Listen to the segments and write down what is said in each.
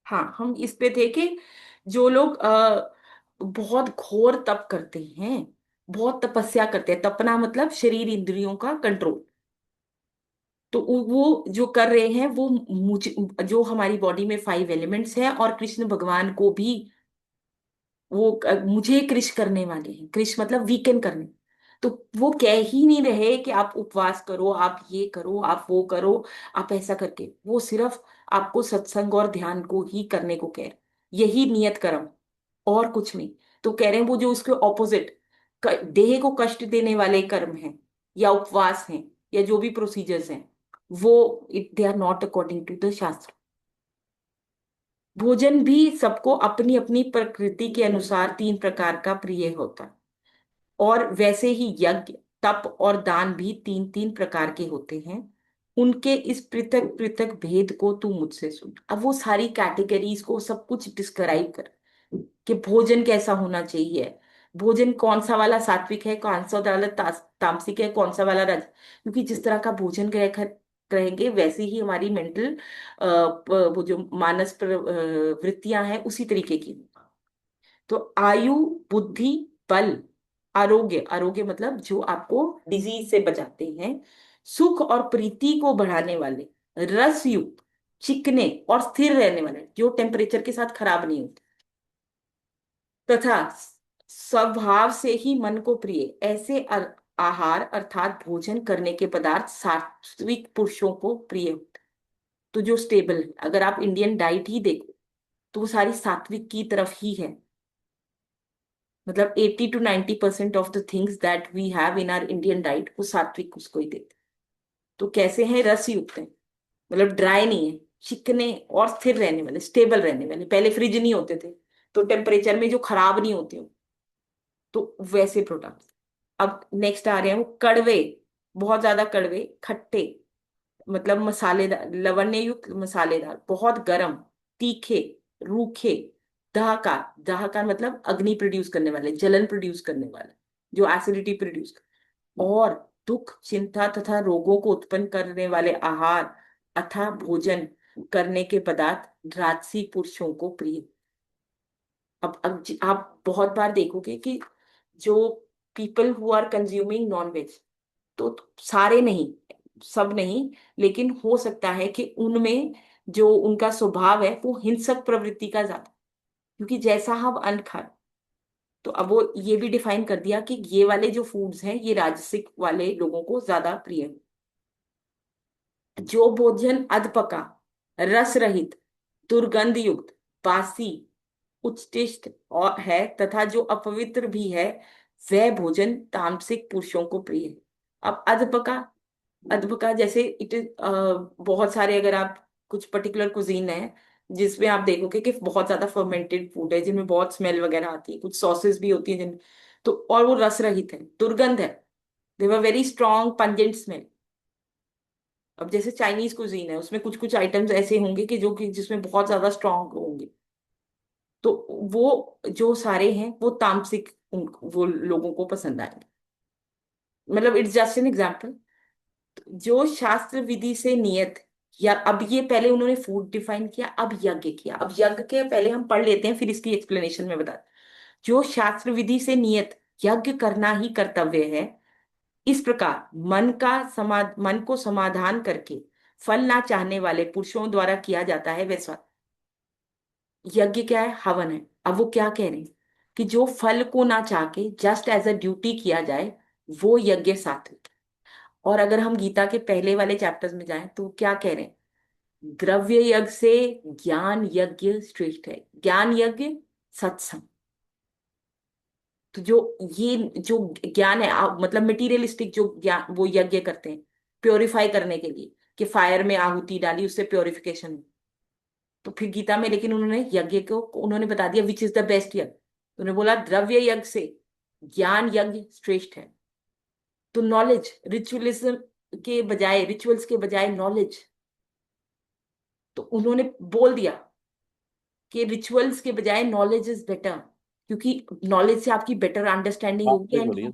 हाँ, हम इस पे थे कि जो लोग बहुत घोर तप करते हैं, बहुत तपस्या करते हैं, तपना मतलब शरीर इंद्रियों का कंट्रोल। तो वो जो कर रहे हैं वो मुझे, जो हमारी बॉडी में 5 एलिमेंट्स हैं, और कृष्ण भगवान को भी वो मुझे कृष करने वाले हैं। कृष मतलब वीकेंड करने। तो वो कह ही नहीं रहे कि आप उपवास करो, आप ये करो, आप वो करो, आप ऐसा करके। वो सिर्फ आपको सत्संग और ध्यान को ही करने को कह रहे। यही नियत कर्म, और कुछ नहीं। तो कह रहे हैं वो जो उसके ऑपोजिट, देह को कष्ट देने वाले कर्म हैं, या उपवास हैं, या जो भी प्रोसीजर्स हैं, वो it they are not according to the shastra. भोजन भी सबको अपनी अपनी प्रकृति के अनुसार 3 प्रकार का प्रिय होता है। और वैसे ही यज्ञ, तप और दान भी 3 3 प्रकार के होते हैं। उनके इस पृथक पृथक भेद को तू मुझसे सुन। अब वो सारी कैटेगरीज को सब कुछ डिस्क्राइब कर, कि भोजन कैसा होना चाहिए, भोजन कौन सा वाला सात्विक है, कौन सा वाला तामसिक है, कौन सा वाला राज। क्योंकि जिस तरह का भोजन करेंगे, वैसे ही हमारी मेंटल वो जो मानस वृत्तियां हैं उसी तरीके की। तो आयु, बुद्धि, बल, आरोग्य, आरोग्य मतलब जो आपको डिजीज से बचाते हैं, सुख और प्रीति को बढ़ाने वाले, रस युक्त, चिकने और स्थिर रहने वाले, जो टेम्परेचर के साथ खराब नहीं होते, तथा स्वभाव से ही मन को प्रिय ऐसे आहार अर्थात भोजन करने के पदार्थ सात्विक पुरुषों को प्रिय होते। तो जो स्टेबल है, अगर आप इंडियन डाइट ही देखो, तो वो सारी सात्विक की तरफ ही है। मतलब 80 to 90% of the things that we have in our Indian diet, वो सात्विक उसको ही देते। तो कैसे हैं? रस युक्त है, मतलब ड्राई नहीं है, चिकने और स्थिर रहने वाले, स्टेबल रहने वाले। पहले फ्रिज नहीं होते थे, तो टेम्परेचर में जो खराब नहीं होते हो, तो वैसे प्रोडक्ट। अब नेक्स्ट आ रहे हैं वो कड़वे, बहुत ज्यादा कड़वे, खट्टे, मतलब मसालेदार, लवण्य युक्त, मसालेदार, बहुत गर्म, तीखे, रूखे, दाहकार, दाहकार मतलब अग्नि प्रोड्यूस करने वाले, जलन प्रोड्यूस करने वाले, जो एसिडिटी प्रोड्यूस कर, और दुख, चिंता तथा रोगों को उत्पन्न करने वाले आहार अथवा भोजन करने के पदार्थ राजसी पुरुषों को प्रिय। अब आप बहुत बार देखोगे कि जो people who are consuming non veg, तो सारे नहीं, सब नहीं, लेकिन हो सकता है कि उनमें जो उनका स्वभाव है वो हिंसक प्रवृत्ति का ज्यादा। क्योंकि जैसा हम अन्न खा, तो अब वो ये भी डिफाइन कर दिया कि ये वाले जो फूड्स हैं ये राजसिक वाले लोगों को ज्यादा प्रिय है। जो भोजन अधपका, रस रहित, दुर्गंध युक्त, बासी, उत्कृष्ट और है तथा जो अपवित्र भी है, वह भोजन तामसिक पुरुषों को प्रिय है। अब अधपका, अधपका जैसे इट इज बहुत सारे, अगर आप कुछ पर्टिकुलर कुजीन है जिसमें आप देखोगे कि बहुत ज्यादा फर्मेंटेड फूड है, जिनमें बहुत स्मेल वगैरह आती है, कुछ सॉसेस भी होती है जिन, तो और वो रस रहित है, दुर्गंध है, they were very strong pungent smell. अब जैसे चाइनीज कुजीन है, उसमें कुछ कुछ आइटम्स ऐसे होंगे कि जो कि जिसमें बहुत ज्यादा स्ट्रॉन्ग होंगे। तो वो जो सारे हैं वो तामसिक, वो लोगों को पसंद आएंगे। मतलब इट्स जस्ट एन एग्जाम्पल। जो शास्त्र विधि से नियत, या अब ये पहले उन्होंने फूड डिफाइन किया, अब यज्ञ किया। अब यज्ञ के पहले हम पढ़ लेते हैं, फिर इसकी एक्सप्लेनेशन में बता। जो शास्त्र विधि से नियत यज्ञ करना ही कर्तव्य है, इस प्रकार मन को समाधान करके फल ना चाहने वाले पुरुषों द्वारा किया जाता है वैसा यज्ञ। क्या है? हवन है। अब वो क्या कह रहे हैं कि जो फल को ना चाह के जस्ट एज अ ड्यूटी किया जाए, वो यज्ञ सात्विक। और अगर हम गीता के पहले वाले चैप्टर्स में जाएं तो क्या कह रहे हैं? द्रव्य यज्ञ से ज्ञान यज्ञ श्रेष्ठ है। ज्ञान यज्ञ, सत्संग। तो जो ये जो ज्ञान है, मतलब मटेरियलिस्टिक जो ज्ञान, वो यज्ञ करते हैं प्योरीफाई करने के लिए, कि फायर में आहुति डाली उससे प्योरिफिकेशन। तो फिर गीता में लेकिन उन्होंने यज्ञ को उन्होंने बता दिया विच इज द बेस्ट यज्ञ। तो उन्होंने बोला द्रव्य यज्ञ से ज्ञान यज्ञ श्रेष्ठ है। तो नॉलेज, रिचुअलिज्म के बजाय, रिचुअल्स के बजाय नॉलेज। तो उन्होंने बोल दिया कि रिचुअल्स के बजाय नॉलेज इज बेटर, क्योंकि नॉलेज से आपकी बेटर अंडरस्टैंडिंग हाँ होगी सही एंड बोलिए। यू।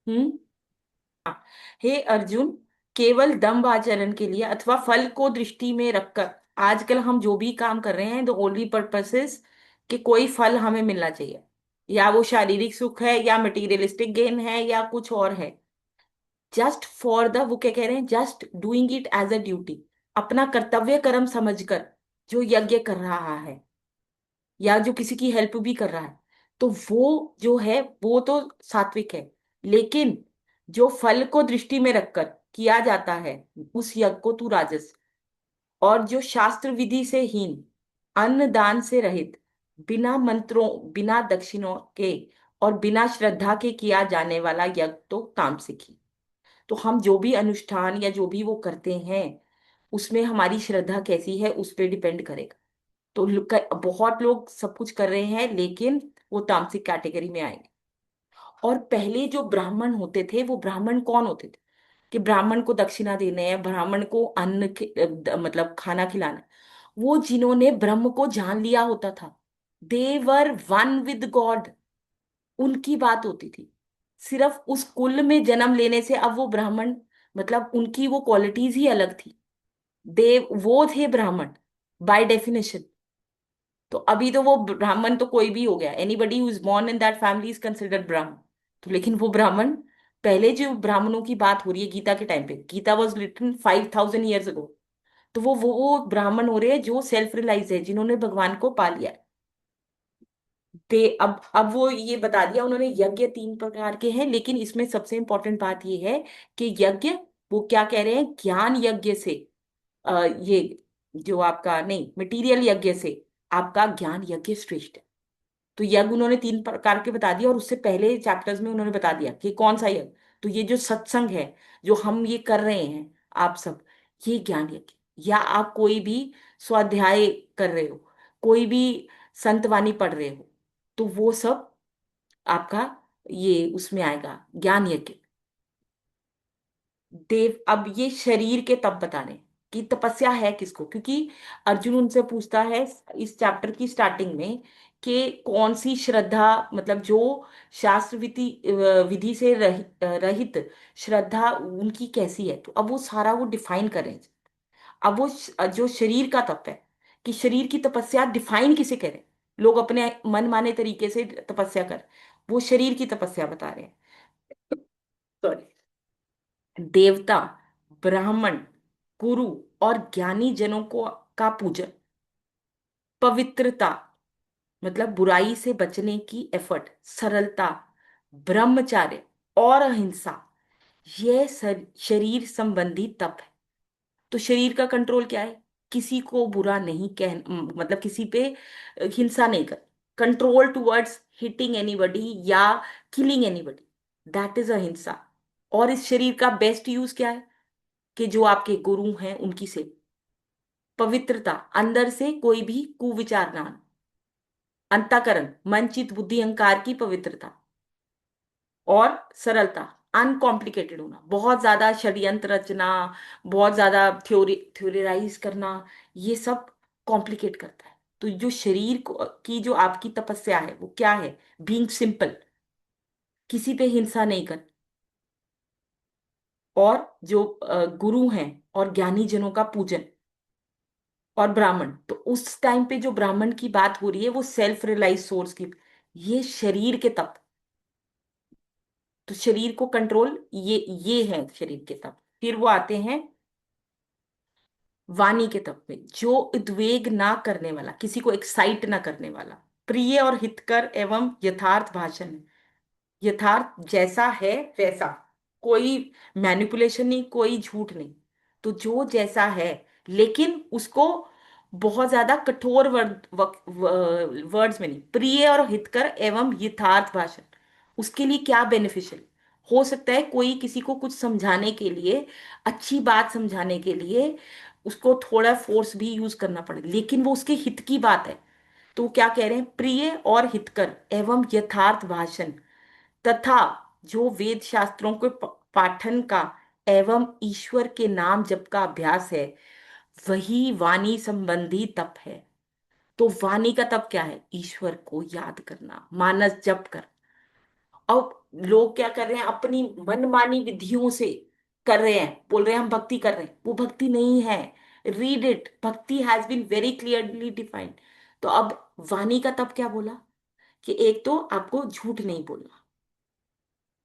हम्म। हे अर्जुन, केवल दंभ आचरण के लिए अथवा फल को दृष्टि में रखकर आजकल हम जो भी काम कर रहे हैं, द ओनली पर्पस इज कि कोई फल हमें मिलना चाहिए, या वो शारीरिक सुख है या मटेरियलिस्टिक गेन है या कुछ और है। जस्ट फॉर द, वो क्या कह रहे हैं, just doing it as a duty, अपना कर्तव्य कर्म समझकर जो यज्ञ कर रहा है या जो किसी की हेल्प भी कर रहा है, तो वो जो है वो तो सात्विक है। लेकिन जो फल को दृष्टि में रखकर किया जाता है, उस यज्ञ को तू राजस। और जो शास्त्र विधि से हीन, अन्न दान से रहित, बिना मंत्रों, बिना दक्षिणों के और बिना श्रद्धा के किया जाने वाला यज्ञ तो तामसिक ही। तो हम जो भी अनुष्ठान या जो भी वो करते हैं, उसमें हमारी श्रद्धा कैसी है उस पर डिपेंड करेगा। तो बहुत लोग सब कुछ कर रहे हैं लेकिन वो तामसिक कैटेगरी में आएंगे। और पहले जो ब्राह्मण होते थे, वो ब्राह्मण कौन होते थे कि ब्राह्मण को दक्षिणा देने हैं, ब्राह्मण को मतलब खाना खिलाना है। वो जिन्होंने ब्रह्म को जान लिया होता था, देवर वन विद गॉड, उनकी बात होती थी। सिर्फ उस कुल में जन्म लेने से अब वो ब्राह्मण, मतलब उनकी वो क्वालिटीज ही अलग थी। देव वो थे ब्राह्मण बाय डेफिनेशन। तो अभी तो वो ब्राह्मण तो कोई भी हो गया, anybody who is born in that family is considered Brahmin. तो लेकिन वो ब्राह्मण, पहले जो ब्राह्मणों की बात हो रही है गीता के टाइम पे, Gita was written 5,000 years ago। तो वो ब्राह्मण हो रहे हैं जो सेल्फ रिलाइज है, जिन्होंने भगवान को पा लिया है। अब वो ये बता दिया उन्होंने, यज्ञ तीन प्रकार के हैं, लेकिन इसमें सबसे इंपॉर्टेंट बात ये है कि यज्ञ, वो क्या कह रहे हैं, ज्ञान यज्ञ से, ये जो आपका नहीं मटेरियल यज्ञ से आपका ज्ञान यज्ञ श्रेष्ठ है। तो यज्ञ उन्होंने तीन प्रकार के बता दिया, और उससे पहले चैप्टर्स में उन्होंने बता दिया कि कौन सा यज्ञ। तो ये जो सत्संग है, जो हम ये कर रहे हैं आप सब, ये ज्ञान यज्ञ। या आप कोई भी स्वाध्याय कर रहे हो, कोई भी संतवाणी पढ़ रहे हो, तो वो सब आपका ये उसमें आएगा, ज्ञान यज्ञ। देव अब ये शरीर के तप बता रहे हैं कि तपस्या है किसको, क्योंकि अर्जुन उनसे पूछता है इस चैप्टर की स्टार्टिंग में कि कौन सी श्रद्धा, मतलब जो शास्त्र विधि विधि से रहित श्रद्धा उनकी कैसी है। तो अब वो सारा वो डिफाइन करें। अब वो जो शरीर का तप है, कि शरीर की तपस्या डिफाइन किसे करें, लोग अपने मन माने तरीके से तपस्या कर, वो शरीर की तपस्या बता रहे हैं। सॉरी। देवता, ब्राह्मण, गुरु और ज्ञानी जनों को का पूजन, पवित्रता, मतलब बुराई से बचने की एफर्ट, सरलता, ब्रह्मचार्य और अहिंसा, यह शरीर संबंधी तप है। तो शरीर का कंट्रोल क्या है, किसी को बुरा नहीं मतलब किसी पे हिंसा नहीं कर, कंट्रोल टुवर्ड्स हिटिंग एनीबडी या किलिंग एनीबडी, दैट इज अहिंसा। और इस शरीर का बेस्ट यूज क्या है, कि जो आपके गुरु हैं उनकी सेवा, पवित्रता, अंदर से कोई भी कुविचार ना आना, अंतःकरण, मन चित बुद्धि अहंकार की पवित्रता, और सरलता, अनकॉम्प्लिकेटेड होना, बहुत ज्यादा षड्यंत्र रचना, बहुत ज्यादा थ्योरीराइज करना, ये सब कॉम्प्लिकेट करता है। तो जो शरीर की जो आपकी तपस्या है वो क्या है, बीइंग सिंपल, किसी पे हिंसा नहीं कर, और जो गुरु हैं और ज्ञानी जनों का पूजन, और ब्राह्मण, तो उस टाइम पे जो ब्राह्मण की बात हो रही है वो सेल्फ रिलाइज सोर्स की, ये शरीर के तप। तो शरीर को कंट्रोल, ये है शरीर के तप। फिर वो आते हैं वाणी के तप में, जो उद्वेग ना करने वाला, किसी को एक्साइट ना करने वाला, प्रिय और हितकर एवं यथार्थ भाषण है। यथार्थ जैसा है वैसा, कोई मैनिपुलेशन नहीं, कोई झूठ नहीं। तो जो जैसा है, लेकिन उसको बहुत ज्यादा कठोर वर्ड्स में नहीं, प्रिय और हितकर एवं यथार्थ भाषण, उसके लिए क्या बेनिफिशियल हो सकता है। कोई किसी को कुछ समझाने के लिए, अच्छी बात समझाने के लिए उसको थोड़ा फोर्स भी यूज करना पड़े, लेकिन वो उसके हित की बात है। तो वो क्या कह रहे हैं, प्रिय और हितकर एवं यथार्थ भाषण, तथा जो वेद शास्त्रों के पाठन का एवं ईश्वर के नाम जप का अभ्यास है, वही वाणी संबंधी तप है। तो वाणी का तप क्या है, ईश्वर को याद करना, मानस जप कर। अब लोग क्या कर रहे हैं, अपनी मनमानी विधियों से कर रहे हैं, बोल रहे हैं हम भक्ति कर रहे हैं, वो भक्ति नहीं है। Read it, bhakti has been very clearly defined. तो अब वाणी का तप क्या बोला, कि एक तो आपको झूठ नहीं बोलना,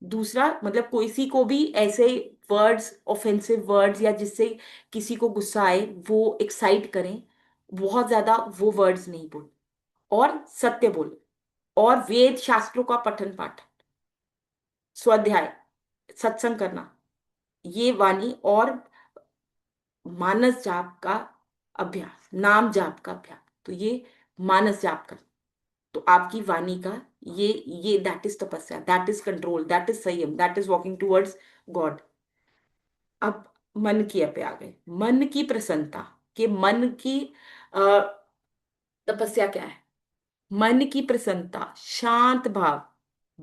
दूसरा मतलब किसी को भी ऐसे वर्ड्स, ऑफेंसिव वर्ड्स, या जिससे किसी को गुस्सा आए, वो एक्साइट करें, बहुत ज्यादा वो वर्ड्स नहीं बोल, और सत्य बोल, और वेद शास्त्रों का पठन पाठन, स्वाध्याय, सत्संग करना, ये वाणी, और मानस जाप का अभ्यास, नाम जाप का अभ्यास, तो ये मानस जाप का, तो आपकी वाणी का ये दैट इज तपस्या, that is control, that is संयम, that is walking towards God. अब मन की पे आ गए, मन की प्रसन्नता, कि मन की अ, तपस्या क्या है। मन की प्रसन्नता, शांत भाव,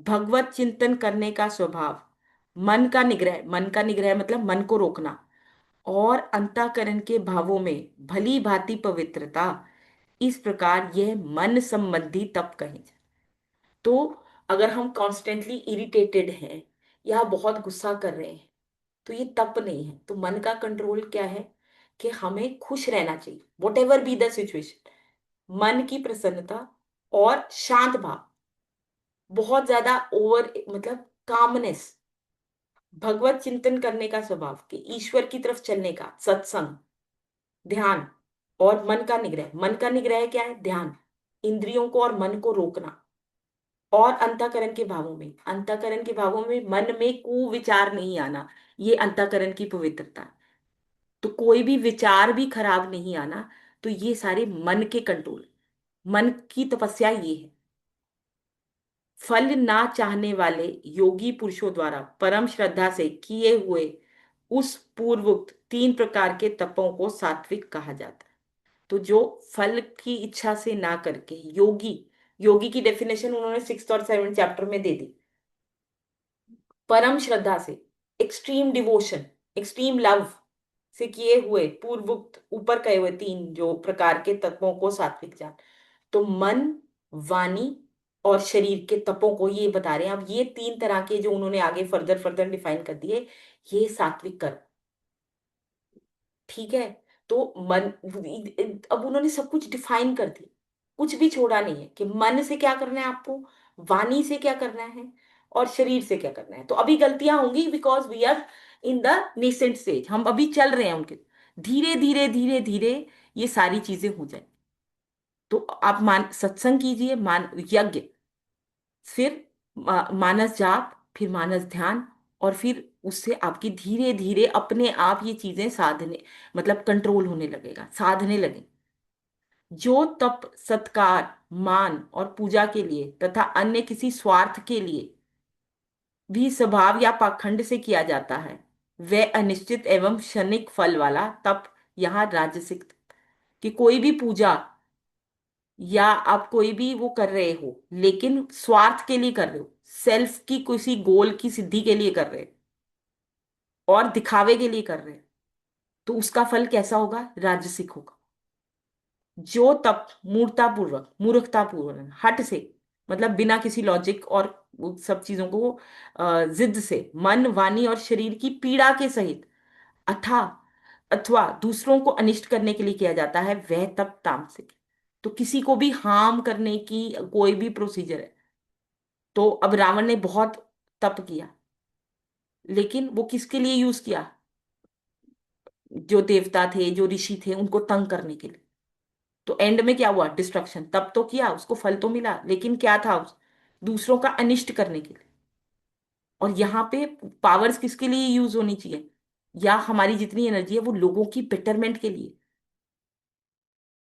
भगवत चिंतन करने का स्वभाव, मन का निग्रह, मन का निग्रह मतलब मन को रोकना, और अंतःकरण के भावों में भली भांति पवित्रता, इस प्रकार यह मन संबंधी तप कहे जाए। तो अगर हम कॉन्स्टेंटली इरिटेटेड हैं या बहुत गुस्सा कर रहे हैं, तो ये तप नहीं है। तो मन का कंट्रोल क्या है, कि हमें खुश रहना चाहिए, what ever be the situation, मन की प्रसन्नता, और शांत भाव, बहुत ज्यादा ओवर मतलब कामनेस, भगवत चिंतन करने का स्वभाव, कि ईश्वर की तरफ चलने का, सत्संग, ध्यान, और मन का निग्रह। मन का निग्रह क्या है, ध्यान, इंद्रियों को और मन को रोकना, और अंतःकरण के भावों में, अंतःकरण के भावों में मन में कुविचार नहीं आना, ये अंतःकरण की पवित्रता है। तो कोई भी विचार भी खराब नहीं आना, तो ये सारे मन के कंट्रोल, मन की तपस्या ये है। फल ना चाहने वाले योगी पुरुषों द्वारा परम श्रद्धा से किए हुए उस पूर्वोक्त तीन प्रकार के तपों को सात्विक कहा जाता है। तो जो फल की इच्छा से ना करके योगी, योगी की डेफिनेशन उन्होंने 6th और 7th चैप्टर में दे दी, परम श्रद्धा से, एक्सट्रीम डिवोशन, एक्सट्रीम लव से किए हुए पूर्वोक्त ऊपर कहे हुए तीन जो प्रकार के तत्वों को सात्विक जान। तो मन, वाणी और शरीर के तपों को ये बता रहे हैं। अब ये तीन तरह के जो उन्होंने आगे फर्दर फर्दर डिफाइन कर दिए, ये सात्विक कर्म, ठीक है। तो मन, अब उन्होंने सब कुछ डिफाइन कर दिया, कुछ भी छोड़ा नहीं है, कि मन से क्या करना है आपको, वाणी से क्या करना है, और शरीर से क्या करना है। तो अभी गलतियां होंगी, because we are in the nascent stage, हम अभी चल रहे हैं उनके, धीरे धीरे धीरे धीरे ये सारी चीजें हो जाए। तो आप मान सत्संग कीजिए, मान यज्ञ, फिर मानस जाप, फिर मानस ध्यान, और फिर उससे आपकी धीरे धीरे अपने आप ये चीजें साधने, मतलब कंट्रोल होने लगेगा, साधने लगे। जो तप सत्कार, मान और पूजा के लिए तथा अन्य किसी स्वार्थ के लिए भी स्वभाव या पाखंड से किया जाता है, वह अनिश्चित एवं क्षणिक फल वाला तप यहाँ राजसिक तप। कि कोई भी पूजा या आप कोई भी वो कर रहे हो, लेकिन स्वार्थ के लिए कर रहे हो, सेल्फ की किसी गोल की सिद्धि के लिए कर रहे हो, और दिखावे के लिए कर रहे हो, तो उसका फल कैसा होगा, राजसिक होगा। जो तप मूर्खतापूर्वक, मूर्खतापूर्वक, हट से, मतलब बिना किसी लॉजिक और उन सब चीजों को जिद से, मन वाणी और शरीर की पीड़ा के सहित, अथा अथवा दूसरों को अनिष्ट करने के लिए किया जाता है, वह तप तामसिक है। तो किसी को भी हार्म करने की कोई भी प्रोसीजर है। तो अब रावण ने बहुत तप किया, लेकिन वो किसके लिए यूज किया, जो देवता थे, जो ऋषि थे, उनको तंग करने के लिए। तो एंड में क्या हुआ, डिस्ट्रक्शन। तब तो किया, उसको फल तो मिला, लेकिन क्या था दूसरों का अनिष्ट करने के लिए। और यहाँ पे पावर्स किसके लिए यूज होनी चाहिए, या हमारी जितनी एनर्जी है वो लोगों की बेटरमेंट के लिए,